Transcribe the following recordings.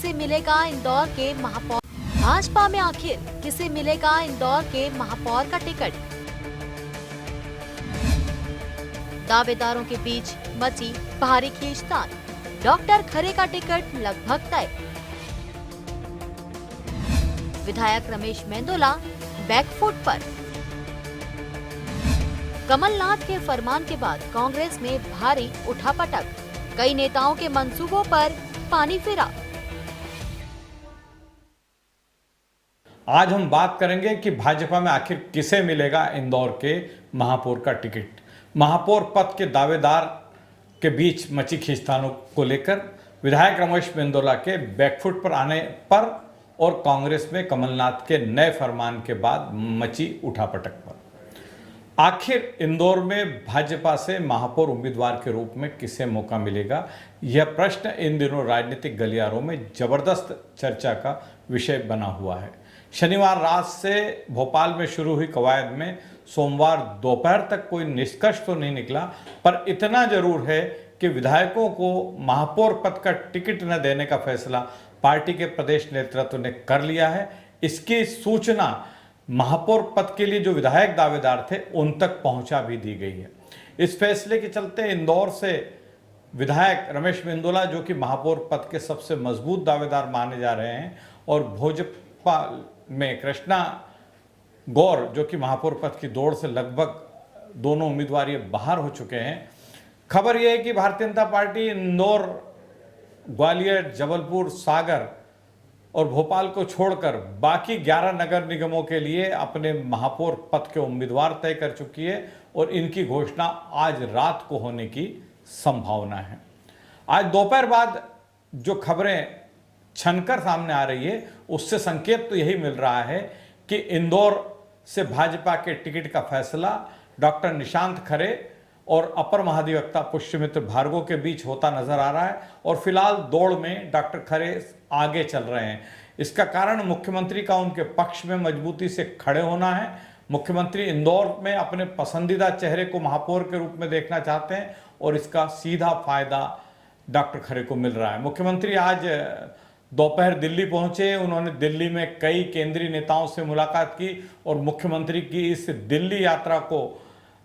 किसे मिलेगा इंदौर के महापौर। भाजपा में आखिर किसे मिलेगा इंदौर के महापौर का टिकट। दावेदारों के बीच मची भारी खींचतान। डॉक्टर खरे का टिकट लगभग तय। विधायक रमेश मेंदोला बैकफुट पर। कमलनाथ के फरमान के बाद कांग्रेस में भारी उठापटक। कई नेताओं के मंसूबों पर पानी फिरा। आज हम बात करेंगे कि भाजपा में आखिर किसे मिलेगा इंदौर के महापौर का टिकट। महापौर पद के दावेदार के बीच मची खींचतानों को लेकर, विधायक रमेश मेंदोला के बैकफुट पर आने पर और कांग्रेस में कमलनाथ के नए फरमान के बाद मची उठापटक पर। आखिर इंदौर में भाजपा से महापौर उम्मीदवार के रूप में किसे मौका मिलेगा, यह प्रश्न इन दिनों राजनीतिक गलियारों में जबरदस्त चर्चा का विषय बना हुआ है। शनिवार रात से भोपाल में शुरू हुई कवायद में सोमवार दोपहर तक कोई निष्कर्ष तो नहीं निकला, पर इतना जरूर है कि विधायकों को महापौर पद का टिकट न देने का फैसला पार्टी के प्रदेश नेतृत्व ने कर लिया है। इसकी सूचना महापौर पद के लिए जो विधायक दावेदार थे उन तक पहुंचा भी दी गई है। इस फैसले के चलते इंदौर से विधायक रमेश मेंदोला, जो कि महापौर पद के सबसे मजबूत दावेदार माने जा रहे हैं, और भाजपा में कृष्णा गौर, जो कि महापौर पद की दौड़ से लगभग दोनों उम्मीदवार ये बाहर हो चुके हैं। खबर यह है कि भारतीय जनता पार्टी इंदौर, ग्वालियर, जबलपुर, सागर और भोपाल को छोड़कर बाकी 11 नगर निगमों के लिए अपने महापौर पद के उम्मीदवार तय कर चुकी है और इनकी घोषणा आज रात को होने की संभावना है। आज दोपहर बाद जो खबरें छनकर सामने आ रही है उससे संकेत तो यही मिल रहा है कि इंदौर से भाजपा के टिकट का फैसला डॉक्टर निशांत खरे और अपर महाधिवक्ता पुष्यमित्र भार्गव के बीच होता नजर आ रहा है और फिलहाल दौड़ में डॉक्टर खरे आगे चल रहे हैं। इसका कारण मुख्यमंत्री का उनके पक्ष में मजबूती से खड़े होना है। मुख्यमंत्री इंदौर में अपने पसंदीदा चेहरे को महापौर के रूप में देखना चाहते हैं और इसका सीधा फायदा डॉक्टर खरे को मिल रहा है। मुख्यमंत्री आज दोपहर दिल्ली पहुंचे। उन्होंने दिल्ली में कई केंद्रीय नेताओं से मुलाकात की और मुख्यमंत्री की इस दिल्ली यात्रा को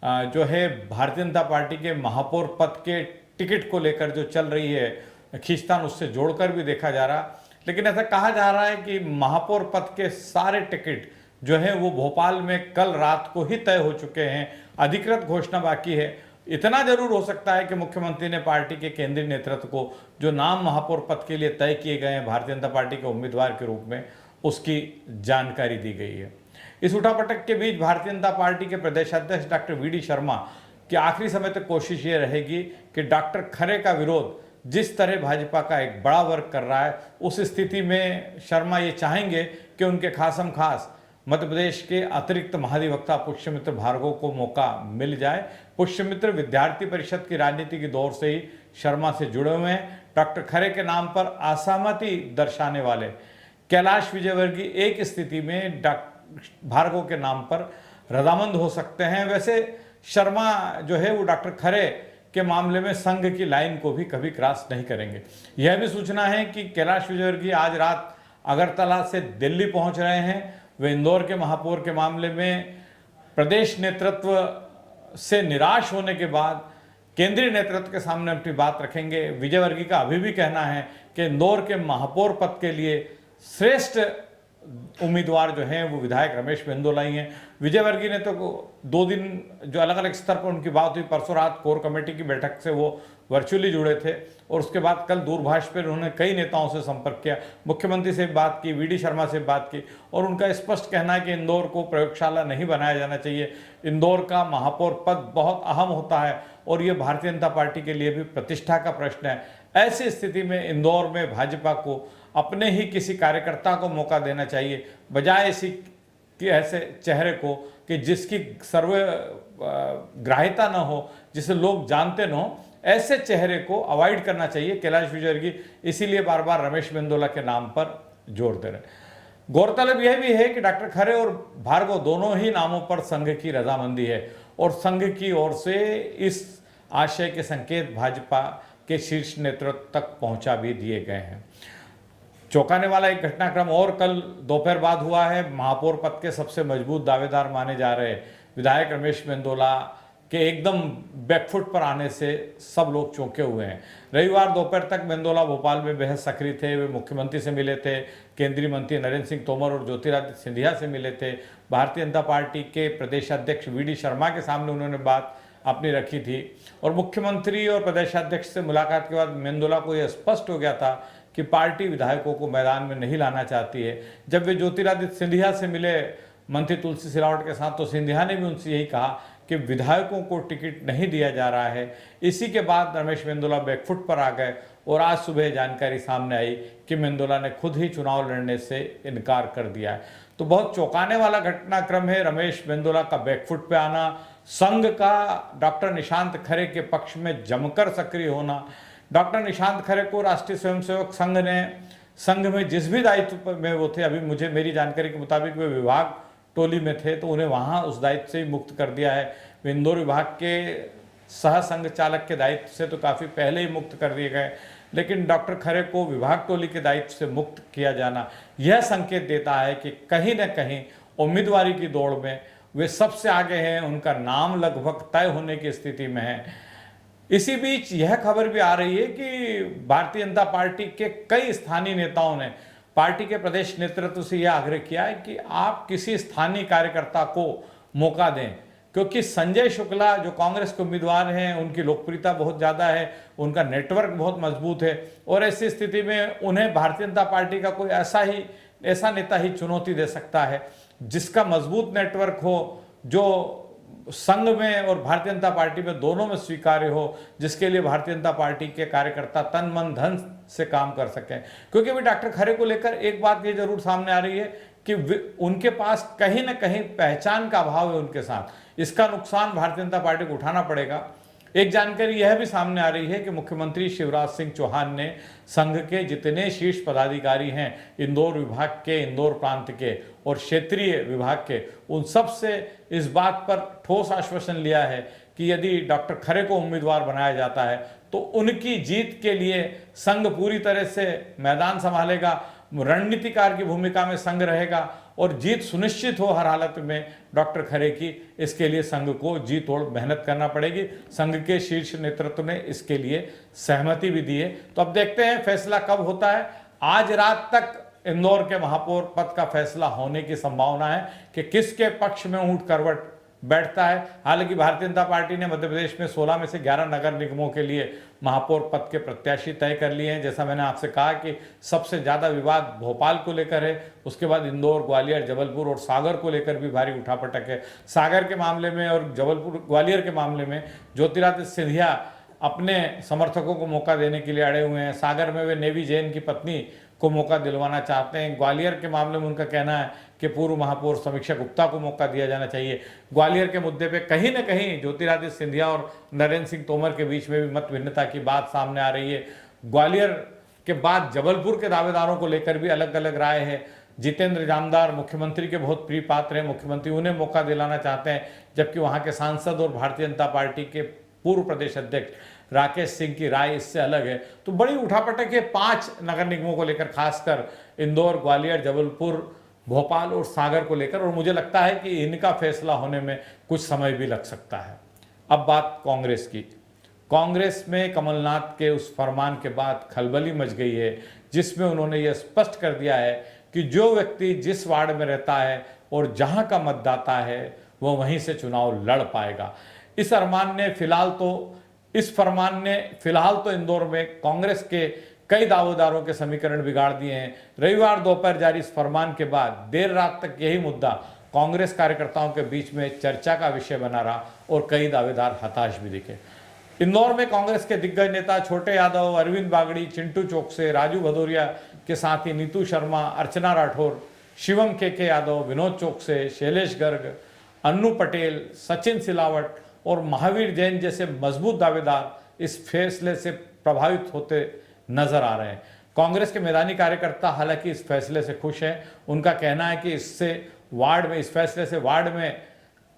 जो है भारतीय जनता पार्टी के महापौर पद के टिकट को लेकर जो चल रही है खींचतान, उससे जोड़कर भी देखा जा रहा। लेकिन ऐसा कहा जा रहा है कि महापौर पद के सारे टिकट जो है वो भोपाल में कल रात को ही तय हो चुके हैं, अधिकृत घोषणा बाकी है। इतना जरूर हो सकता है कि मुख्यमंत्री ने पार्टी के केंद्रीय नेतृत्व को जो नाम महापौर पद के लिए तय किए गए हैं भारतीय जनता पार्टी के उम्मीदवार के रूप में, उसकी जानकारी दी गई है। इस उठापटक के बीच भारतीय जनता पार्टी के प्रदेशाध्यक्ष डॉक्टर वी.डी. शर्मा की आखिरी समय तक कोशिश ये रहेगी कि डॉक्टर खरे का विरोध जिस तरह भाजपा का एक बड़ा वर्ग कर रहा है, उस स्थिति में शर्मा ये चाहेंगे कि उनके खासम खास मध्य प्रदेश के अतिरिक्त महाधिवक्ता पुष्यमित्र भार्गव को मौका मिल जाए। पुष्यमित्र विद्यार्थी परिषद की राजनीति की दौर से ही शर्मा से जुड़े हुए हैं। डॉक्टर खरे के नाम पर असहमति दर्शाने वाले कैलाश विजयवर्गीय एक स्थिति में भार्गव के नाम पर रजामंद हो सकते हैं। वैसे शर्मा जो है वो डॉक्टर खरे के मामले में संघ की लाइन को भी कभी क्रॉस नहीं करेंगे। यह भी सूचना है कि कैलाश विजयवर्गीय आज रात अगरतला से दिल्ली पहुंच रहे हैं। वे इंदौर के महापौर के मामले में प्रदेश नेतृत्व से निराश होने के बाद केंद्रीय नेतृत्व के सामने अपनी बात रखेंगे। विजयवर्गीय का अभी भी कहना है कि इंदौर के महापौर पद के लिए श्रेष्ठ उम्मीदवार जो हैं वो विधायक रमेश मेंदोला ही हैं। विजयवर्गीय ने तो 2 दिन जो अलग अलग स्तर पर उनकी बात हुई, परसों रात कोर कमेटी की बैठक से वो वर्चुअली जुड़े थे और उसके बाद कल दूरभाष पर उन्होंने कई नेताओं से संपर्क किया, मुख्यमंत्री से बात की, वी.डी. शर्मा से बात की और उनका स्पष्ट कहना है कि इंदौर को प्रयोगशाला नहीं बनाया जाना चाहिए। इंदौर का महापौर पद बहुत अहम होता है और ये भारतीय जनता पार्टी के लिए भी प्रतिष्ठा का प्रश्न है। ऐसी स्थिति में इंदौर में भाजपा को अपने ही किसी कार्यकर्ता को मौका देना चाहिए, बजाय इसी कि ऐसे चेहरे को कि जिसकी सर्वग्राह्यता न हो, जिसे लोग जानते न हो, ऐसे चेहरे को अवॉइड करना चाहिए कैलाश विजयवर्गीय। इसीलिए बार बार रमेश मेंदोला के नाम पर जोर दे रहे। गौरतलब यह भी है कि डॉक्टर खरे और भार्गव दोनों ही नामों पर संघ की रजामंदी है और संघ की ओर से इस आशय के संकेत भाजपा के शीर्ष नेतृत्व तक पहुंचा भी दिए गए हैं। चौंकाने वाला एक घटनाक्रम और कल दोपहर बाद हुआ है। महापौर पद के सबसे मजबूत दावेदार माने जा रहे विधायक रमेश मेंदोला के एकदम बैकफुट पर आने से सब लोग चौंके हुए हैं। रविवार दोपहर तक मेंदोला भोपाल में बेहद सक्रिय थे। वे मुख्यमंत्री से मिले थे, केंद्रीय मंत्री नरेंद्र सिंह तोमर और ज्योतिरादित्य सिंधिया से मिले थे। भारतीय जनता पार्टी के प्रदेशाध्यक्ष वी डी शर्मा के सामने उन्होंने बात अपनी रखी थी और मुख्यमंत्री और प्रदेशाध्यक्ष से मुलाकात के बाद मेंदोला को यह स्पष्ट हो गया था कि पार्टी विधायकों को मैदान में नहीं लाना चाहती है। जब वे ज्योतिरादित्य सिंधिया से मिले मंत्री तुलसी सिलावट के साथ, तो सिंधिया ने भी उनसे यही कहा कि विधायकों को टिकट नहीं दिया जा रहा है। इसी के बाद रमेश मेंदोला बैकफुट पर आ गए और आज सुबह जानकारी सामने आई कि मेंदोला ने खुद ही चुनाव लड़ने से इनकार कर दिया है। तो बहुत चौंकाने वाला घटनाक्रम है रमेश मेंदोला का बैकफुट पे आना, संघ का डॉक्टर निशांत खरे के पक्ष में जमकर सक्रिय होना। डॉक्टर निशांत खरे को राष्ट्रीय स्वयंसेवक संघ ने संघ में जिस भी दायित्व में वो थे, अभी मुझे मेरी जानकारी के मुताबिक वे विभाग टोली में थे, तो उन्हें वहां उस दायित्व से ही मुक्त कर दिया है। वे इंदौर विभाग के सह संघ चालक के दायित्व से तो काफ़ी पहले ही मुक्त कर दिए गए, लेकिन डॉक्टर खरे को विभाग टोली के दायित्व से मुक्त किया जाना यह संकेत देता है कि कहीं न कहीं उम्मीदवारी की दौड़ में वे सबसे आगे हैं, उनका नाम लगभग तय होने की स्थिति में है। इसी बीच यह खबर भी आ रही है कि भारतीय जनता पार्टी के कई स्थानीय नेताओं ने पार्टी के प्रदेश नेतृत्व से यह आग्रह किया है कि आप किसी स्थानीय कार्यकर्ता को मौका दें, क्योंकि संजय शुक्ला जो कांग्रेस के उम्मीदवार हैं, उनकी लोकप्रियता बहुत ज़्यादा है, उनका नेटवर्क बहुत मजबूत है और ऐसी स्थिति में उन्हें भारतीय जनता पार्टी का कोई ऐसा नेता ही चुनौती दे सकता है जिसका मजबूत नेटवर्क हो, जो संघ में और भारतीय जनता पार्टी में दोनों में स्वीकार्य हो, जिसके लिए भारतीय जनता पार्टी के कार्यकर्ता तन मन धन से काम कर सकें। क्योंकि अभी डॉक्टर खरे को लेकर एक बात ये जरूर सामने आ रही है कि उनके पास कहीं ना कहीं पहचान का अभाव है उनके साथ। इसका नुकसान भारतीय जनता पार्टी को उठाना पड़ेगा। एक जानकारी यह भी सामने आ रही है कि मुख्यमंत्री शिवराज सिंह चौहान ने संघ के जितने शीर्ष पदाधिकारी हैं, इंदौर विभाग के, इंदौर प्रांत के और क्षेत्रीय विभाग के, उन सब से इस बात पर ठोस आश्वासन लिया है कि यदि डॉक्टर खरे को उम्मीदवार बनाया जाता है तो उनकी जीत के लिए संघ पूरी तरह से मैदान संभालेगा, रणनीतिकार की भूमिका में संघ रहेगा और जीत सुनिश्चित हो हर हालत में डॉक्टर खरे की। इसके लिए संघ को जी तोड़ मेहनत करना पड़ेगी। संघ के शीर्ष नेतृत्व ने इसके लिए सहमति भी दी है। तो अब देखते हैं फैसला कब होता है। आज रात तक इंदौर के महापौर पद का फैसला होने की संभावना है कि किसके पक्ष में ऊंट करवट बैठता है। हालांकि भारतीय जनता पार्टी ने मध्य प्रदेश में 16 में से 11 नगर निगमों के लिए महापौर पद के प्रत्याशी तय कर लिए हैं। जैसा मैंने आपसे कहा कि सबसे ज़्यादा विवाद भोपाल को लेकर है, उसके बाद इंदौर, ग्वालियर, जबलपुर और सागर को लेकर भी भारी उठापटक है। सागर के मामले में और जबलपुर, ग्वालियर के मामले में ज्योतिरादित्य सिंधिया अपने समर्थकों को मौका देने के लिए अड़े हुए हैं। सागर में वे नेवी जैन की पत्नी को मौका दिलवाना चाहते हैं। ग्वालियर के मामले में उनका कहना है कि पूर्व महापौर समीक्षा गुप्ता को मौका दिया जाना चाहिए। ग्वालियर के मुद्दे पे कहीं न कहीं ज्योतिरादित्य सिंधिया और नरेंद्र सिंह तोमर के बीच में भी मत भिन्नता की बात सामने आ रही है। ग्वालियर के बाद जबलपुर के दावेदारों को लेकर भी अलग अलग राय है। जितेंद्र जामदार मुख्यमंत्री के बहुत प्रिय पात्र हैं, मुख्यमंत्री उन्हें मौका दिलाना चाहते हैं, जबकि वहाँ के सांसद और भारतीय जनता पार्टी के पूर्व प्रदेश अध्यक्ष राकेश सिंह की राय इससे अलग है। तो बड़ी उठापटक है 5 नगर निगमों को लेकर, खासकर इंदौर, ग्वालियर, जबलपुर, भोपाल और सागर को लेकर, और मुझे लगता है कि इनका फैसला होने में कुछ समय भी लग सकता है। अब बात कांग्रेस की। कांग्रेस में कमलनाथ के उस फरमान के बाद खलबली मच गई है, जिसमें उन्होंने यह स्पष्ट कर दिया है कि जो व्यक्ति जिस वार्ड में रहता है और जहां का मतदाता है वह वहीं से चुनाव लड़ पाएगा। इस फरमान ने फिलहाल तो इंदौर में कांग्रेस के कई दावेदारों के समीकरण बिगाड़ दिए हैं। रविवार दोपहर जारी इस फरमान के बाद देर रात तक यही मुद्दा कांग्रेस कार्यकर्ताओं के बीच में चर्चा का विषय बना रहा और कई दावेदार हताश भी दिखे। इंदौर में कांग्रेस के दिग्गज नेता छोटे यादव, अरविंद बागड़ी, चिंटू चोकसे, राजू भदौरिया के साथ ही नीतू शर्मा, अर्चना राठौर, शिवम के यादव, विनोद चोकसे, शैलेश गर्ग, अन्नू पटेल, सचिन सिलावट और महावीर जैन जैसे मजबूत दावेदार इस फैसले से प्रभावित होते नजर आ रहे हैं। कांग्रेस के मैदानी कार्यकर्ता हालांकि इस फैसले से खुश हैं। उनका कहना है कि इस फैसले से वार्ड में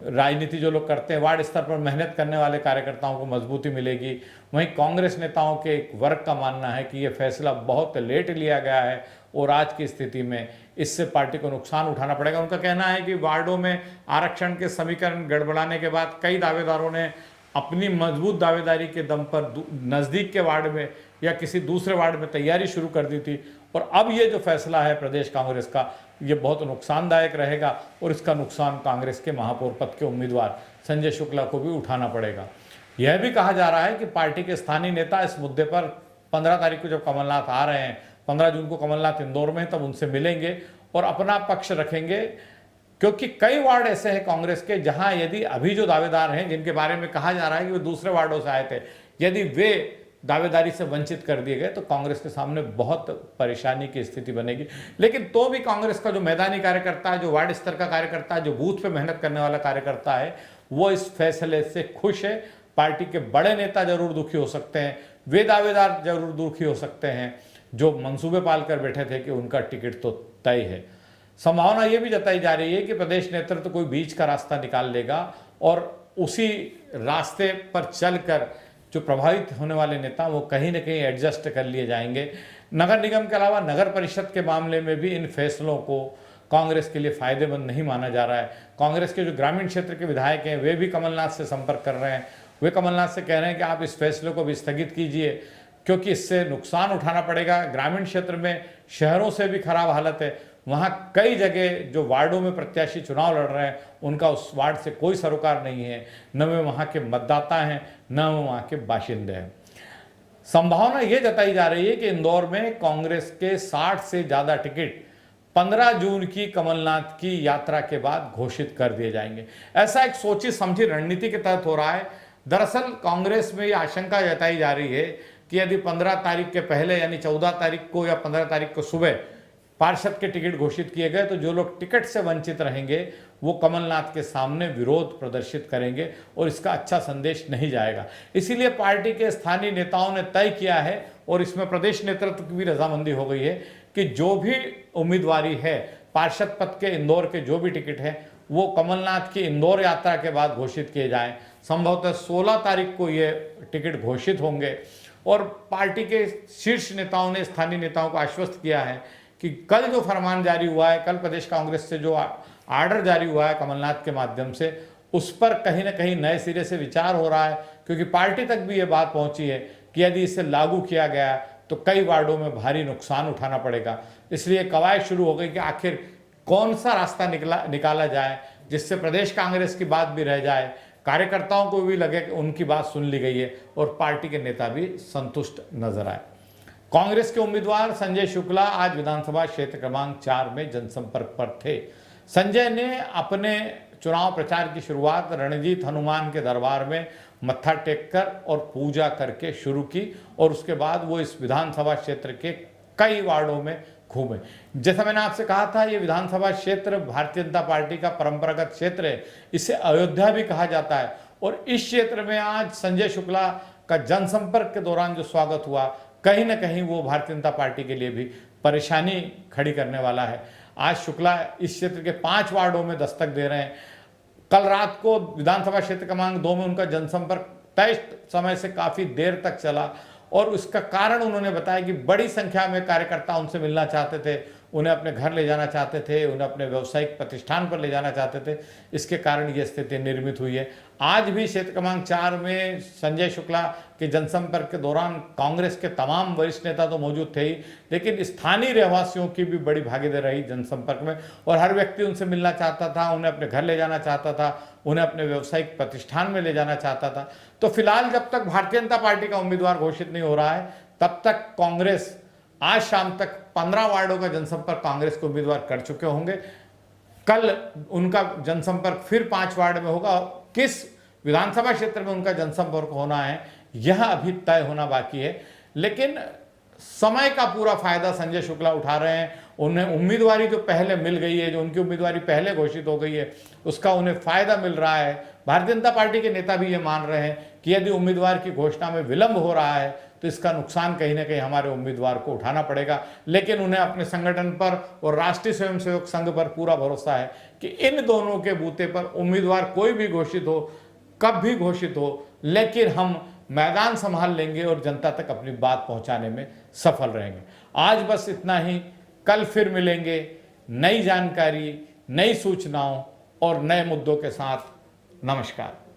राजनीति जो लोग करते हैं, वार्ड स्तर पर मेहनत करने वाले कार्यकर्ताओं को मजबूती मिलेगी। वहीं कांग्रेस नेताओं के एक वर्ग का मानना है कि ये फैसला बहुत लेट लिया गया है और आज की स्थिति में इससे पार्टी को नुकसान उठाना पड़ेगा। उनका कहना है कि वार्डों में आरक्षण के समीकरण गड़बड़ाने के बाद कई दावेदारों ने अपनी मजबूत दावेदारी के दम पर नज़दीक के वार्ड में या किसी दूसरे वार्ड में तैयारी शुरू कर दी थी, और अब ये जो फैसला है प्रदेश कांग्रेस का, ये बहुत नुकसानदायक रहेगा और इसका नुकसान कांग्रेस के महापौर पद के उम्मीदवार संजय शुक्ला को भी उठाना पड़ेगा। यह भी कहा जा रहा है कि पार्टी के स्थानीय नेता इस मुद्दे पर 15 तारीख को जब कमलनाथ आ रहे हैं, 15 जून को कमलनाथ इंदौर में, तब उनसे मिलेंगे और अपना पक्ष रखेंगे, क्योंकि कई वार्ड ऐसे हैं कांग्रेस के जहां यदि अभी जो दावेदार हैं जिनके बारे में कहा जा रहा है कि वे दूसरे वार्डों से आए थे, यदि वे दावेदारी से वंचित कर दिए गए तो कांग्रेस के सामने बहुत परेशानी की स्थिति बनेगी। लेकिन तो भी कांग्रेस का जो मैदानी कार्यकर्ता है, जो वार्ड स्तर का कार्यकर्ता है, जो बूथ पे मेहनत करने वाला कार्यकर्ता है, वो इस फैसले से खुश है। पार्टी के बड़े नेता जरूर दुखी हो सकते हैं, वे दावेदार जरूर दुखी हो सकते हैं जो मंसूबे पाल कर बैठे थे कि उनका टिकट तो तय है। संभावना ये भी जताई जा रही है कि प्रदेश नेतृत्व कोई बीच का रास्ता निकाल लेगा और उसी रास्ते पर चलकर जो प्रभावित होने वाले नेता वो कहीं ना कहीं एडजस्ट कर लिए जाएंगे। नगर निगम के अलावा नगर परिषद के मामले में भी इन फैसलों को कांग्रेस के लिए फायदेमंद नहीं माना जा रहा है। कांग्रेस के जो ग्रामीण क्षेत्र के विधायक हैं वे भी कमलनाथ से संपर्क कर रहे हैं। वे कमलनाथ से कह रहे हैं कि आप इस फैसले को भी स्थगित कीजिए, क्योंकि इससे नुकसान उठाना पड़ेगा। ग्रामीण क्षेत्र में शहरों से भी खराब हालत है, वहाँ कई जगह जो वार्डों में प्रत्याशी चुनाव लड़ रहे हैं उनका उस वार्ड से कोई सरोकार नहीं है, न वे वहाँ के मतदाता हैं न वो वहाँ के बाशिंदे हैं। संभावना ये जताई जा रही है कि इंदौर में कांग्रेस के 60 से ज़्यादा टिकट 15 जून की कमलनाथ की यात्रा के बाद घोषित कर दिए जाएंगे। ऐसा एक सोची समझी रणनीति के तहत हो रहा है। दरअसल कांग्रेस में ये आशंका जताई जा रही है कि यदि 15 तारीख के पहले यानी 14 तारीख को या 15 तारीख को सुबह पार्षद के टिकट घोषित किए गए तो जो लोग टिकट से वंचित रहेंगे वो कमलनाथ के सामने विरोध प्रदर्शित करेंगे और इसका अच्छा संदेश नहीं जाएगा। इसीलिए पार्टी के स्थानीय नेताओं ने तय किया है और इसमें प्रदेश नेतृत्व की भी रजामंदी हो गई है कि जो भी उम्मीदवारी है पार्षद पद के इंदौर के जो भी टिकट है वो कमलनाथ की इंदौर यात्रा के बाद घोषित किए जाएं। संभवतः 16 तारीख को ये टिकट घोषित होंगे और पार्टी के शीर्ष नेताओं ने स्थानीय नेताओं को आश्वस्त किया है कि कल जो फरमान जारी हुआ है, कल प्रदेश कांग्रेस से जो आर्डर जारी हुआ है कमलनाथ के माध्यम से, उस पर कहीं ना कहीं नए सिरे से विचार हो रहा है, क्योंकि पार्टी तक भी ये बात पहुंची है कि यदि इसे लागू किया गया तो कई वार्डों में भारी नुकसान उठाना पड़ेगा। इसलिए कवायद शुरू हो गई कि आखिर कौन सा रास्ता निकाला जाए जिससे प्रदेश कांग्रेस की बात भी रह जाए, कार्यकर्ताओं को भी लगे कि उनकी बात सुन ली गई है और पार्टी के नेता भी संतुष्ट नजर आए। कांग्रेस के उम्मीदवार संजय शुक्ला आज विधानसभा क्षेत्र क्रमांक 4 में जनसंपर्क पर थे। संजय ने अपने चुनाव प्रचार की शुरुआत रणजीत हनुमान के दरबार में मत्था टेककर और पूजा करके शुरू की और उसके बाद वो इस विधानसभा क्षेत्र के कई वार्डों में घूमे। जैसा मैंने आपसे कहा था, ये विधानसभा क्षेत्र भारतीय जनता पार्टी का परंपरागत क्षेत्र है, इसे अयोध्या भी कहा जाता है और इस क्षेत्र में आज संजय शुक्ला का जनसंपर्क के दौरान जो स्वागत हुआ कहीं ना कहीं वो भारतीय जनता पार्टी के लिए भी परेशानी खड़ी करने वाला है। आज शुक्ला इस क्षेत्र के 5 वार्डों में दस्तक दे रहे हैं। कल रात को विधानसभा क्षेत्र क्रमांक 2 में उनका जनसंपर्क तय समय से काफी देर तक चला और उसका कारण उन्होंने बताया कि बड़ी संख्या में कार्यकर्ता उनसे मिलना चाहते थे, उन्हें अपने घर ले जाना चाहते थे, उन्हें अपने व्यावसायिक प्रतिष्ठान पर ले जाना चाहते थे। इसके कारण ये स्थिति निर्मित हुई है। आज भी क्षेत्र क्रमांक 4 में संजय शुक्ला के जनसंपर्क के दौरान कांग्रेस के तमाम वरिष्ठ नेता तो मौजूद थे ही, लेकिन स्थानीय रहवासियों की भी बड़ी भागीदारी रही जनसंपर्क में और हर व्यक्ति उनसे मिलना चाहता था, उन्हें अपने घर ले जाना चाहता था, उन्हें अपने व्यावसायिक प्रतिष्ठान में ले जाना चाहता था। तो फिलहाल जब तक भारतीय जनता पार्टी का उम्मीदवार घोषित नहीं हो रहा है तब तक कांग्रेस आज शाम तक 15 वार्डों का जनसंपर्क कांग्रेस के उम्मीदवार कर चुके होंगे। कल उनका जनसंपर्क फिर 5 वार्ड में होगा। किस विधानसभा क्षेत्र में उनका जनसंपर्क होना है यह अभी तय होना बाकी है, लेकिन समय का पूरा फायदा संजय शुक्ला उठा रहे हैं। उन्हें उम्मीदवारी जो पहले मिल गई है, जो उनकी उम्मीदवारी पहले घोषित हो गई है, उसका उन्हें फायदा मिल रहा है। भारतीय जनता पार्टी के नेता भी ये मान रहे हैं कि यदि उम्मीदवार की घोषणा में विलंब हो रहा है तो इसका नुकसान कहीं ना कहीं हमारे उम्मीदवार को उठाना पड़ेगा। लेकिन उन्हें अपने संगठन पर और राष्ट्रीय स्वयंसेवक संघ पर पूरा भरोसा है कि इन दोनों के बूते पर उम्मीदवार कोई भी घोषित हो, कब भी घोषित हो, लेकिन हम मैदान संभाल लेंगे और जनता तक अपनी बात पहुंचाने में सफल रहेंगे। आज बस इतना ही, कल फिर मिलेंगे नई जानकारी, नई सूचनाओं और नए मुद्दों के साथ। नमस्कार।